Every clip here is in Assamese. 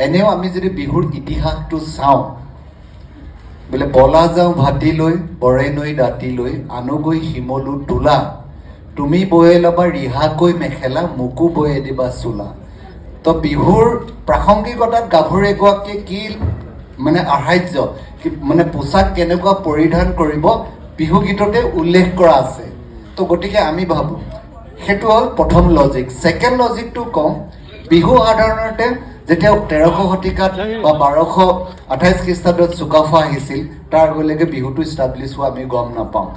এনেও আমি যদি বিহুৰ ইতিহাসটো চাওঁ বোলে বলা যাওঁ ভাতি লৈ বৰে নৈ দাঁতি লৈ আনুগৈ শিমলু তোলা তুমি বয়ে ল'বা ৰিহাকৈ মেখেলা মোকো বয়ে দিবা চোলা তো বিহুৰ প্ৰাসংগিকতাত গাভৰু এগৰাকীয়ে কি মানে আহাৰ্য মানে পোচাক কেনেকুৱা পৰিধান কৰিব বিহু গীততে উল্লেখ কৰা আছে তো গতিকে আমি ভাবোঁ সেইটো হ'ল প্ৰথম লজিক ছেকেণ্ড লজিকটো কম বিহু সাধাৰণতে যেতিয়া 1300 শতিকাত বা 1228 খ্ৰীষ্টাব্দত চুকাফা আহিছিল তাৰ আগলৈকে বিহুটো ইষ্টাব্লিছ হোৱা আমি গম নাপাওঁ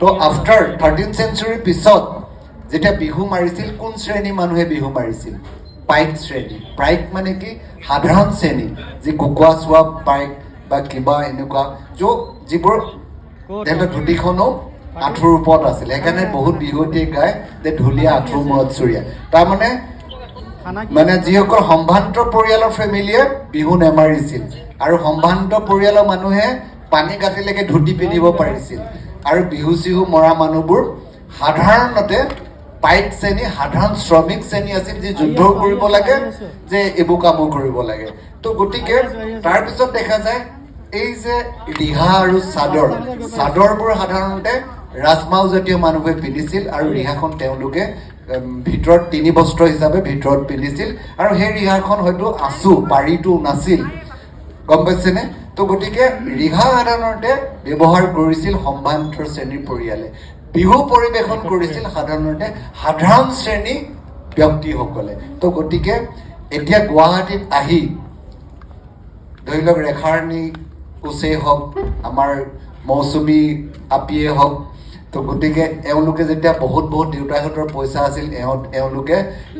তো আফটাৰ 13th চেঞ্চুৰীৰ পিছত যেতিয়া বিহু মাৰিছিল কোন শ্ৰেণীৰ মানুহে বিহু মাৰিছিল পাইক শ্ৰেণী পাইক মানে কি সাধাৰণ শ্ৰেণী যি কুকুৰা চোৱা পাইক বা কিবা এনেকুৱা যিবোৰ তেহেঁতৰ ধুতিখনো আঁঠুৰ ওপৰত আছিল সেইকাৰণে বহুত বিহুৱতীয়ে গায় যে ঢুলীয়া আঁঠুৰ মূৰত চুৰিয়া তাৰমানে মানে যিসকল সম্ভ্ৰান্ত পৰিয়ালৰ ফেমিলিয়ে বিহু নেমাৰিছিল আৰু সম্ভ্ৰান্ত পৰিয়ালৰ মানুহে পানী কাটিলৈকে ধুতি পিন্ধিব পাৰিছিল আৰু বিহু চিহু মৰা মানুহবোৰ সাধাৰণতে পাইক শ্ৰেণী সাধাৰণ শ্ৰমিক শ্ৰেণী আছিল যি যুদ্ধও কৰিব লাগে যে এইবোৰ কামো কৰিব লাগে তো গতিকে তাৰপিছত দেখা যায় এই যে ৰিহা আৰু চাদৰবোৰ সাধাৰণতে ৰাজমাও জাতীয় মানুহে পিন্ধিছিল আৰু ৰিহাখন তেওঁলোকে ভিতৰত তিনি বস্ত্ৰ হিচাপে ভিতৰত পিন্ধিছিল আৰু সেই ৰিহাখন হয়তো পাৰিটো নাছিল গম পাইছেনে তো গতিকে ৰিহা সাধাৰণতে ব্যৱহাৰ কৰিছিল সম্ভ্ৰান্ত শ্ৰেণীৰ পৰিয়ালে বিহু পৰিৱেশন কৰিছিল সাধাৰণতে সাধাৰণ শ্ৰেণী ব্যক্তিসকলে তো গতিকে এতিয়া গুৱাহাটীত আহি ধৰি লওক ৰেখাৰণী কোচেই হওক আমাৰ মৌচুমী আপিয়ে হওক তো গতিকে এওঁলোকে যেতিয়া বহুত দেউতাহঁতৰ পইচা আছিল এওঁলোকে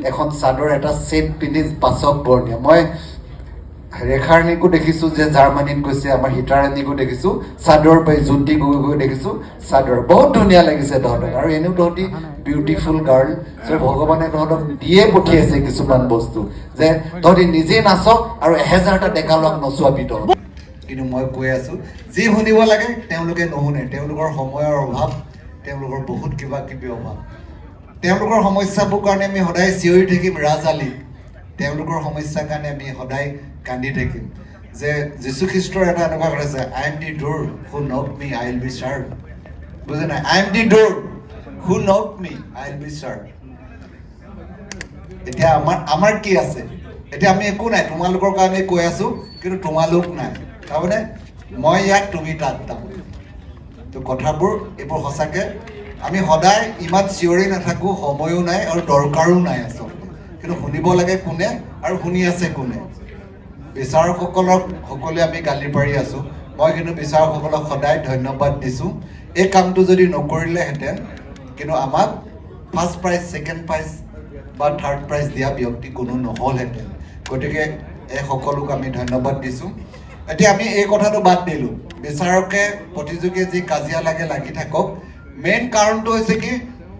এখন চাদৰ এটা ছেট পিন্ধি বাছক বৰ্ণীয়া মই ৰেখাৰণীকো দেখিছোঁ যে জাৰ্মানীত গৈছে আমাৰ সীতাৰাণীকো দেখিছোঁ চাদৰ পাই জোনটি গগৈকো দেখিছোঁ চাদৰ বহুত ধুনীয়া লাগিছে তহঁতক আৰু এনেও তহঁতি বিউটিফুল গাৰ্ল চ' ভগৱানে তহঁতক দিয়ে পঠিয়াইছে কিছুমান বস্তু যে তহঁতি নিজে নাচক আৰু 1000টা ডেকা লগ নচোৱাবি তহঁত কিন্তু মই কৈ আছোঁ যি শুনিব লাগে তেওঁলোকে নুশুনে তেওঁলোকৰ সময়ৰ অভাৱ তেওঁলোকৰ বহুত কিবা কিবি অভাৱ তেওঁলোকৰ সমস্যাবোৰ কাৰণে আমি সদায় চিঞৰি থাকিম ৰাজআলি তেওঁলোকৰ সমস্যাৰ কাৰণে আমি সদায় কান্দি থাকিম যে যীশুখ্ৰীষ্টৰ এটা এনেকুৱা কথা আছে আই এম দি ডোৰ হু নক মি আই উইল বি চাৰ্ভ বুজি নাই আই এম দি ডোৰ হু নক মি আই উইল বি চাৰ্ভ এতিয়া আমাৰ কি আছে এতিয়া আমি একো নাই তোমালোকৰ কাৰণে কৈ আছোঁ কিন্তু তোমালোক নাই তাৰমানে মই ইয়াত তুমি তাত তাৰমানে তো কথাবোৰ এইবোৰ সঁচাকৈ আমি সদায় ইমান চিঞৰি নাথাকোঁ সময়ো নাই আৰু দৰকাৰো নাই আচলতে কিন্তু শুনিব লাগে কোনে আৰু শুনি আছে কোনে বিচাৰকসকলক সকলোৱে আমি গালি পাৰি আছোঁ মই কিন্তু বিচাৰকসকলক সদায় ধন্যবাদ দিছোঁ এই কামটো যদি নকৰিলেহেঁতেন কিন্তু আমাক ফাৰ্ষ্ট প্ৰাইজ ছেকেণ্ড প্ৰাইজ বা থাৰ্ড প্ৰাইজ দিয়া ব্যক্তি কোনো নহ'লহেঁতেন গতিকে এই সকলোক আমি ধন্যবাদ দিছোঁ এতিয়া আমি এই কথাটো বাদ দিলোঁ বিচাৰকে প্ৰতিযোগীয়ে যি কাজিয়া লাগি থাকক মেইন কাৰণটো হৈছে কি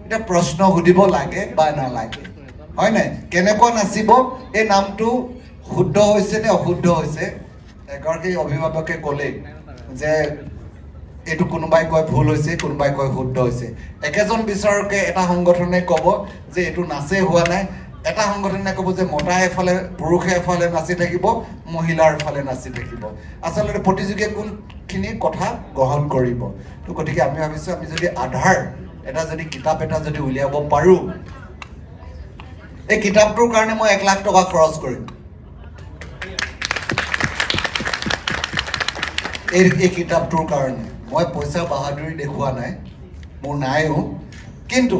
এতিয়া প্ৰশ্ন সুধিব লাগে বা নালাগে হয় নাই কেনেকুৱা নাচিব এই নামটো শুদ্ধ হৈছে নে অশুদ্ধ হৈছে এগৰাকী অভিভাৱকে ক'লে যে এইটো কোনোবাই কয় ভুল হৈছে কোনোবাই কয় শুদ্ধ হৈছে একেজন বিচাৰকে এটা সংগঠনে ক'ব যে এইটো নাচেই হোৱা নাই এটা সংগঠনে ক'ব যে মতা এফালে পুৰুষে এফালে নাচি থাকিব মহিলাৰ ফালে নাচি থাকিব আচলতে প্ৰতিযোগীয়ে কোনখিনি কথা গ্ৰহণ কৰিব তো গতিকে আমি ভাবিছোঁ আমি যদি আধাৰ এটা যদি কিতাপ এটা যদি উলিয়াব পাৰোঁ এই কিতাপটোৰ কাৰণে মই 1 লাখ টকা খৰচ কৰিম এই কিতাপটোৰ কাৰণে মই পইচা বাহাদুৰি দেখুওৱা নাই মোৰ নাইও কিন্তু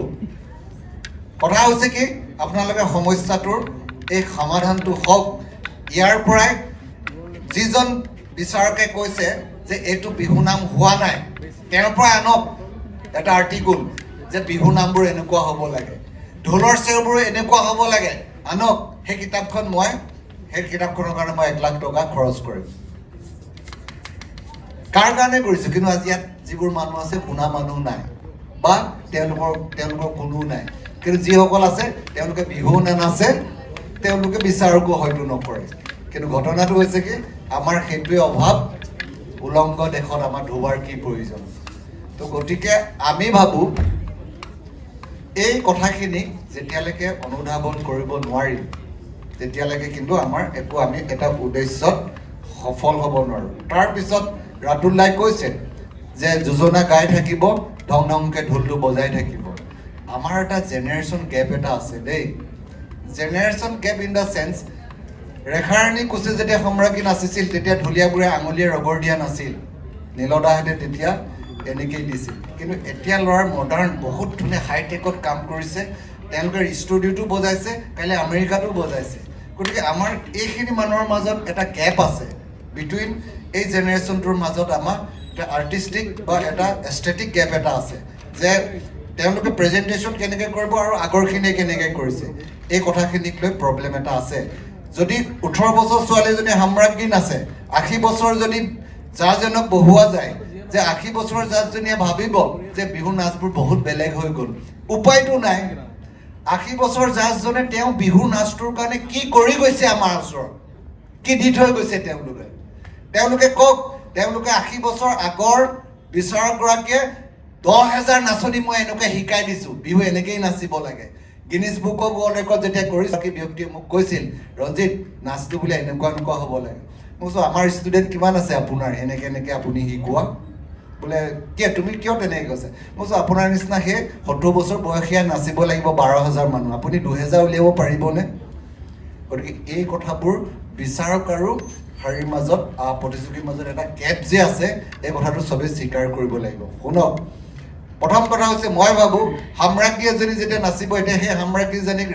কথা হৈছে কি আপোনালোকে সমস্যাটোৰ এই সমাধানটো হওক ইয়াৰ পৰাই যিজন বিচাৰকে কৈছে যে এইটো বিহু নাম হোৱা নাই তেওঁৰ পৰা আনক এটা আৰ্টিকুল যে বিহু নামবোৰ এনেকুৱা হ'ব লাগে ঢোলৰ চেওবোৰ এনেকুৱা হ'ব লাগে আনক সেই কিতাপখনৰ কাৰণে মই 1 লাখ টকা খৰচ কৰিম কাৰ কাৰণে কৰিছোঁ কিন্তু আজি ইয়াত যিবোৰ মানুহ আছে শুনা মানুহ নাই বা তেওঁলোকৰ কোনো নাই কিন্তু যিসকল আছে তেওঁলোকে বিহু নানাচে তেওঁলোকে বিচাৰকো হয়তো নকৰে কিন্তু ঘটনাটো হৈছে কি আমাৰ সেইটোৱে অভাৱ উলংগ দেশত আমাৰ ধোবাৰ কি প্ৰয়োজন তো গতিকে আমি ভাবোঁ এই কথাখিনি যেতিয়ালৈকে অনুধাৱন কৰিব নোৱাৰিম তেতিয়ালৈকে কিন্তু আমাৰ একো আমি এটা উদ্দেশ্যত সফল হ'ব নোৱাৰোঁ। তাৰপিছত ৰাতুল্লাই কৈছে যে যোজনা গাই থাকিব, ধং ধংকৈ ঢোলটো বজাই থাকিব। আমাৰ এটা জেনেৰেশ্যন গেপ এটা আছে দেই। Generation gap in the chance, Rekharani কোচে যেতিয়া সম্ৰাজ্ঞী নাচিছিল তেতিয়া ঢুলীয়াবোৰে আঙুলিয়ে ৰবৰ দিয়া নাছিল, নীলদাহঁতে তেতিয়া এনেকেই দিছিল। কিন্তু এতিয়া ল'ৰাৰ মডাৰ্ণ বহুত ধুনীয়া হাইটেকত কাম কৰিছে, তেওঁলোকে ষ্টুডিঅ'টো বজাইছে, কাইলৈ আমেৰিকাতো বজাইছে। গতিকে আমাৰ এইখিনি মানুহৰ মাজত এটা গেপ আছে বিটুইন এই জেনেৰেশ্যনটোৰ মাজত আমাৰ এটা আৰ্টিষ্টিক বা এটা এষ্টেটিক গেপ এটা আছে, যে তেওঁলোকে প্ৰেজেণ্টেশ্যন কেনেকৈ কৰিব আৰু আগৰখিনিয়ে কেনেকৈ কৰিছে, এই কথাখিনিক লৈ প্ৰব্লেম এটা আছে। যদি 18 বছৰ ছোৱালীজনী সম্ৰাজ্ঞী নাচে, 80 বছৰ যদি জাজজনক বহোৱা যায়, যে 80 বছৰৰ জাজজনীয়ে ভাবিব যে বিহু নাচবোৰ বহুত বেলেগ হৈ গ'ল। উপায়টো নাই। 80 বছৰ জাজজনে তেওঁ বিহু নাচটোৰ কাৰণে কি কৰি গৈছে, আমাৰ ওচৰত কি দি থৈ গৈছে তেওঁলোকে কওক। তেওঁলোকে 80 বছৰ আগৰ বিচাৰকগৰাকীয়ে 10,000 নাচনী মই এনেকৈ শিকাই দিছোঁ, বিহু এনেকেই নাচিব লাগে। Guinness book of world record যেতিয়া কৰিছে, ব্যক্তিয়ে মোক কৈছিল ৰঞ্জিত নাচটো বোলে এনেকুৱা এনেকুৱা হ'ব লাগে। মই কৈছোঁ আমাৰ ষ্টুডেণ্ট কিমান আছে আপোনাৰ এনেকৈ আপুনি শিকোৱা? বোলে তুমি কিয় তেনেকৈ কৈছে? মই কৈছোঁ আপোনাৰ নিচিনা সেই 70 বছৰ বয়সীয়া নাচিব লাগিব 12,000 মানুহ, আপুনি 2,000 উলিয়াব পাৰিবনে? গতিকে এই কথাবোৰ বিচাৰক আৰু শাৰীৰ মাজত প্ৰতিযোগীৰ মাজত এটা গেপ যে আছে, এই কথাটো চবেই স্বীকাৰ কৰিব লাগিব। শুনক, প্ৰথম কথা হৈছে মই ভাবোঁ সম্ৰাজ্ঞী এজনী যেতিয়া নাচিব, এতিয়া সেই সম্ৰাজ্ঞীজনীক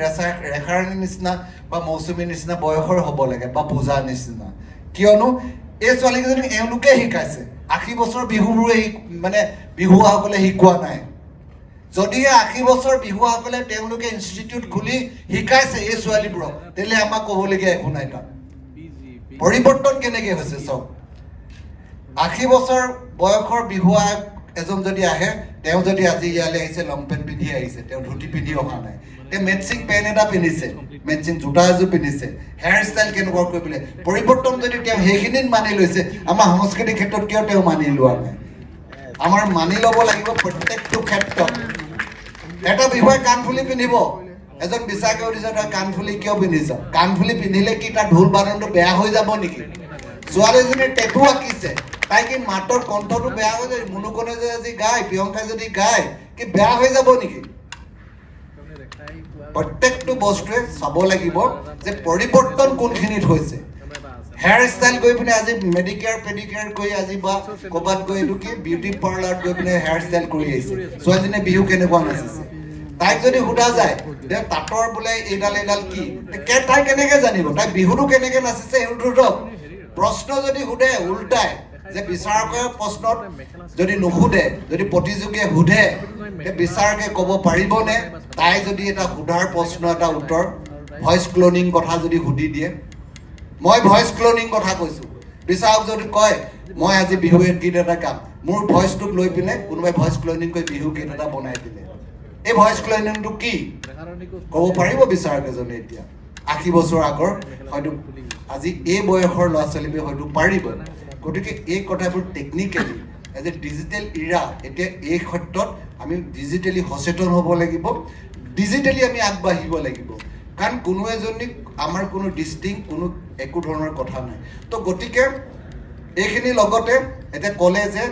ৰেখাৰাণীৰ নিচিনা বা মৌচুমীৰ নিচিনা বয়সৰ হ'ব লাগে বা পূজাৰ নিচিনা। কিয়নো এই ছোৱালীকেইজনীক এওঁলোকে শিকাইছে, 80 বছৰ বিহুবোৰে মানে বিহুৱাসকলে শিকোৱা নাই। যদিহে 80 বছৰ বিহুৱাসকলে তেওঁলোকে ইনষ্টিটিউট খুলি শিকাইছে এই ছোৱালীবোৰক, তেতিয়াহ'লে আমাক ক'বলগীয়া একো নাই। তাত পৰিৱৰ্তন কেনেকৈ হৈছে চাওক। 80 বছৰ বয়সৰ বিহুৱা এজন যদি আহে, তেওঁ যদি আজি ইয়ালৈ আহিছে লং পেণ্ট পিন্ধি আহিছে, তেওঁ ধুতি পিন্ধি অহা নাই, তেওঁ মেটচিং পেণ্ট এটা পিন্ধিছে, মেটচিং জোতা এযোৰ পিন্ধিছে, হেয়াৰ ষ্টাইল কেনেকুৱা কৰিবলৈ পৰিৱৰ্তন যদি তেওঁ সেইখিনিত মানি লৈছে, আমাৰ সংস্কৃতিৰ ক্ষেত্ৰত কিয় তেওঁ মানি লোৱা নাই? আমাৰ মানি ল'ব লাগিব প্ৰত্যেকটো ক্ষেত্ৰত। এটা বিহুৱাই কাণফুলি পিন্ধিব, এজন বিচাৰকে সুধিছে তই কাণফুলি কিয় পিন্ধিছ? কাণফুলি পিন্ধিলে কি তাৰ ঢোল বাদনটো বেয়া হৈ যাব নেকি? ছোৱালীজনীৰ টেটু আঁকিছে, তাই কি মাতৰ কণ্ঠটো বেয়া হৈ যায়? মুনুকনে যে আজি গায়, প্ৰিয়ংকাই যদি গায়, কি বেয়া হৈ যাব নেকি? প্ৰত্যেকটো বস্তুৱে চাব লাগিব যে পৰিৱৰ্তন কোনখিনিত হৈছে। হেয়াৰ ষ্টাইল গৈ পিনে আজি মেডিকেয়াৰ পেডিকেয়াৰ গৈ আজি বা ক'ৰবাত গৈ এইটো কি বিউটি পাৰ্লাৰত গৈ পিনে হেয়াৰ ষ্টাইল কৰি আহিছে, ছোৱালীজনীয়ে বিহু কেনেকুৱা নাচিছে। তাইক যদি সোধা যায় যে তাঁতৰ বোলে এইডাল কি, তাই কেনেকৈ জানিব? তাই বিহুটো কেনেকৈ নাচিছে সোধক। প্ৰশ্ন যদি সোধে উল্টাই, যে বিচাৰকে প্ৰশ্নত যদি নুসুধে, যদি প্ৰতিযোগীয়ে সোধে, বিচাৰকে ক'ব পাৰিবনে তাই যদি এটা সোধাৰ প্ৰশ্ন এটা উত্তৰ ভইচ ক্লোনিং কথা যদি সুধি দিয়ে? মই ভইচ ক্লোনিং কথা কৈছোঁ। বিচাৰক যদি কয় মই আজি বিহু গীত এটা গাম, মোৰ ভইচটোক লৈ পিনে কোনোবাই ভইচ ক্লোনিং কৰি বিহু গীত এটা বনাই দিলে, এই ভইচ ক্লোনিংটো কি ক'ব পাৰিব বিচাৰক এজনে? এতিয়া 80 বছৰ আগৰ হয়তো আজি এই বয়সৰ ল'ৰা ছোৱালীবোৰে হয়তো পাৰিব। গতিকে এই কথাবোৰ technically as a digital era, এতিয়া এই ক্ষেত্ৰত আমি ডিজিটেলি সচেতন হ'ব লাগিব, ডিজিটেলি আমি আগবাঢ়িব লাগিব। কাৰণ কোনো এজনীক আমাৰ কোনো ডিষ্টিংক্ট কোনো একো ধৰণৰ কথা নাই। তো গতিকে এইখিনিৰ লগতে এতিয়া ক'লে যে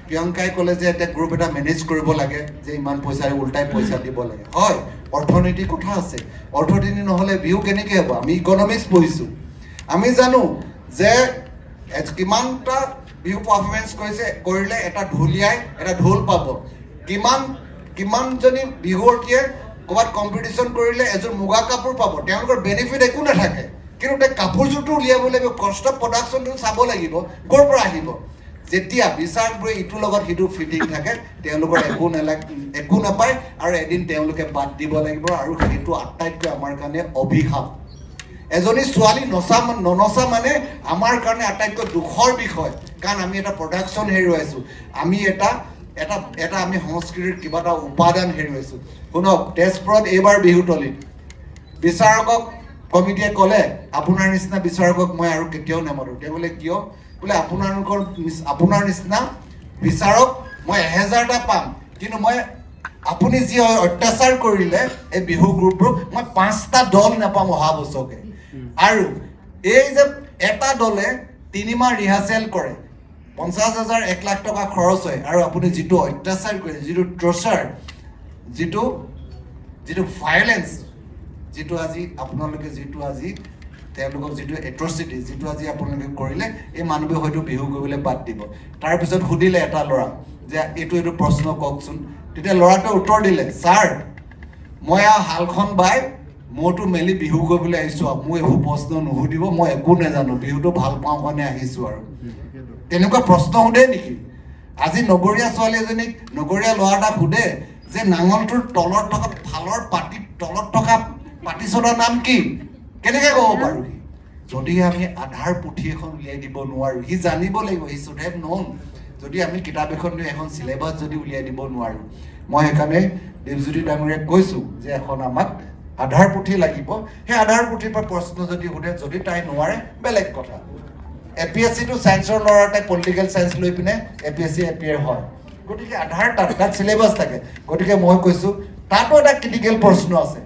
প্ৰিয়ংকাই ক'লে যে এতিয়া গ্ৰুপ এটা মেনেজ কৰিব লাগে, যে ইমান পইচাৰে উল্টাই পইচা দিব লাগে। হয়, অৰ্থনীতিৰ কথা আছে, অৰ্থনীতি নহ'লে বিহু কেনেকৈ হ'ব? আমি ইকনমিক্স পঢ়িছোঁ, আমি জানো যে কিমানটা বিহু পাৰফৰ্মেঞ্চ কৰিলে এটা ঢুলীয়াই এটা ঢোল পাব, কিমানজনী বিহুৱতীয়ে ক'ৰবাত কম্পিটিশ্যন কৰিলে এযোৰ মুগা কাপোৰ পাব, তেওঁলোকৰ বেনিফিট একো নাথাকে। কিন্তু তাই কাপোৰযোৰটো উলিয়াব লাগিব, কষ্ট অফ প্ৰডাকশ্যনটো চাব লাগিব, ক'ৰ পৰা আহিব। যেতিয়া বিচাৰকবোৰে ইটোৰ লগত সিটো ফিটিং থাকে, তেওঁলোকৰ একো নাপায় আৰু এদিন তেওঁলোকে বাদ দিব লাগিব, আৰু সেইটো আটাইতকৈ আমাৰ কাৰণে অভিশাপ। এজনী ছোৱালী ননচা মানে আমাৰ কাৰণে আটাইতকৈ দুখৰ বিষয়, কাৰণ আমি এটা প্ৰডাকশ্যন হেৰুৱাইছোঁ, আমি এটা আমি সংস্কৃতিৰ কিবা এটা উপাদান হেৰুৱাইছোঁ। শুনক, তেজপুৰত এইবাৰ বিহুতলীত বিচাৰকক কমিটিয়ে ক'লে আপোনাৰ নিচিনা বিচাৰকক মই আৰু কেতিয়াও নামাতো। তেওঁ বোলে কিয়? বোলে আপোনাৰ নিচিনা বিচাৰক মই 1000টা পাম, কিন্তু মই আপুনি যি অত্যাচাৰ কৰিলে এই বিহু গ্ৰুপবোৰ, মই 5টা দল নাপাম অহা বছৰকে। আৰু এই যে এটা দলে 3 মাহ ৰিহাৰ্চেল কৰে 50,000 1 লাখ টকা খৰচ হয় আৰু আপুনি যিটো অত্যাচাৰ কৰে যিটো টৰ্চাৰ যিটো ভায়োলেন্স যিটো আজি আপোনালোকে যিটো আজি তেওঁলোকক যিটো এট্ৰচিটি যিটো আজি আপোনালোকে কৰিলে এই মানুহে হয়তো বিহু কৰিবলৈ বাদ দিব তাৰপিছত সুধিলে এটা ল'ৰা যে এইটো প্ৰশ্ন কওকচোন তেতিয়া ল'ৰাটোৱে উত্তৰ দিলে ছাৰ মই হালখন বাই মইতো মেলি বিহু কৰিবলৈ আহিছোঁ মোক এইবোৰ প্ৰশ্ন নুসুধিব মই একো নাজানো বিহুটো ভাল পাওঁ কাৰণে আহিছোঁ আৰু তেনেকুৱা প্ৰশ্ন সোধে নেকি আজি নগৰীয়া ছোৱালী এজনীক নগৰীয়া ল'ৰা এটাক সোধে যে নাঙলটোৰ তলত থকা ফালৰ পাতিৰ তলত থকা পাতি চলাৰ নাম কি কেনেকৈ ক'ব পাৰোঁ যদি আমি আধাৰ পুথি এখন উলিয়াই দিব নোৱাৰোঁ সি জানিব লাগিব হি শুড হেভ ন'ন যদি আমি কিতাপ এখন এখন চিলেবাছ যদি উলিয়াই দিব নোৱাৰোঁ মই সেইকাৰণে দেৱজ্যোতি ডাঙৰীয়াক কৈছোঁ যে এখন আমাক আধাৰ পুথি লাগিব সেই আধাৰ পুথিৰ পৰা প্ৰশ্ন যদি সোধে যদি তাই নোৱাৰে বেলেগ কথা APSCটো ছায়েন্সৰ ল'ৰা এটাই পলিটিকেল ছায়েন্স লৈ পিনে APSC এপিয়াৰ হয় গতিকে আধাৰ তাত চিলেবাছ থাকে গতিকে মই কৈছোঁ তাতো এটা ক্ৰিটিকেল প্ৰশ্ন আছে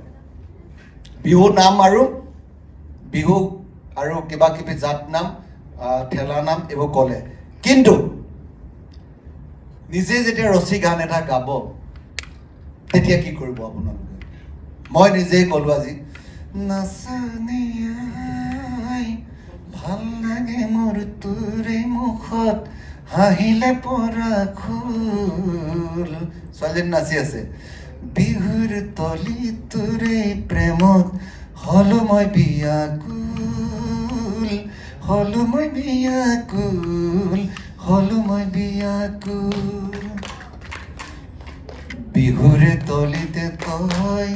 বিহু নাম আৰু কিবা কিবি জাত নাম ঠেলা নাম এইবোৰ ক'লে কিন্তু নিজে যেতিয়া ৰচি গান এটা গাব তেতিয়া কি কৰিব আপোনালোকে মই নিজেই ক'লো আজি নাচনীয়াই ভাল লাগে মোৰ তোৰে মুখত হাঁহিলে পৰা খোল ছোৱালীজনী নাচি আছে বিহুৰ তলি তোৰে প্ৰেমত হলো মই বিয়াকুল হলো মই বিয়াকুল বিহুৰে তলিতে তই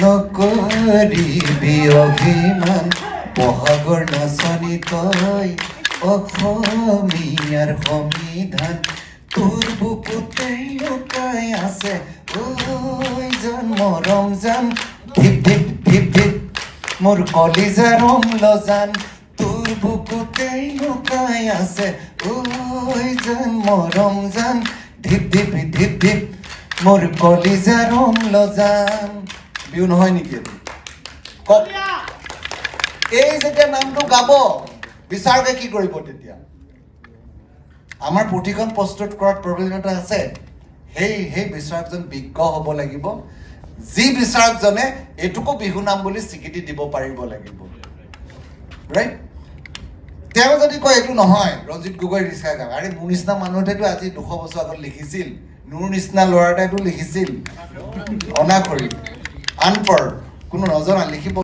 নকৰিবি অভিমান বহাগৰ নাচনি তই অসমীয়াৰ সংবিধান তোৰ বুকুতেই লুকাই আছে ঐ জান মৰম জান ধিপ ধিপ ধিপ ধিপ মোৰ কলিজাৰ অম্লজান তোৰ বুকুতেই লুকাই আছে ঐ জান মৰম জান ধিপ ধিপ ধিপ ধিপ মোৰ কলিজাৰ অম্লজান বিহু নহয় নেকি কওক এই যেতিয়া নামটো গাব বিচাৰকে কি কৰিব তেতিয়া আমাৰ পুথিখন প্ৰস্তুত কৰাত প্ৰব্লেম এটা আছে সেই বিচাৰকজন বিজ্ঞ হ'ব লাগিব যি বিচাৰকজনে এইটোকো বিহু নাম বুলি স্বীকৃতি দিব পাৰিব লাগিব ৰাইট তেওঁ যদি কয় এইটো নহয় ৰঞ্জিত গগৈ ৰিক্সা গান আৰে মোৰ নিচিনা মানুহেতো আজি 200 বছৰ আগত লিখিছিল মোৰ নিচিনা ল'ৰা এটাইতো লিখিছিল অনাখৰি আনপঢ় কোনো নজনা লিখিব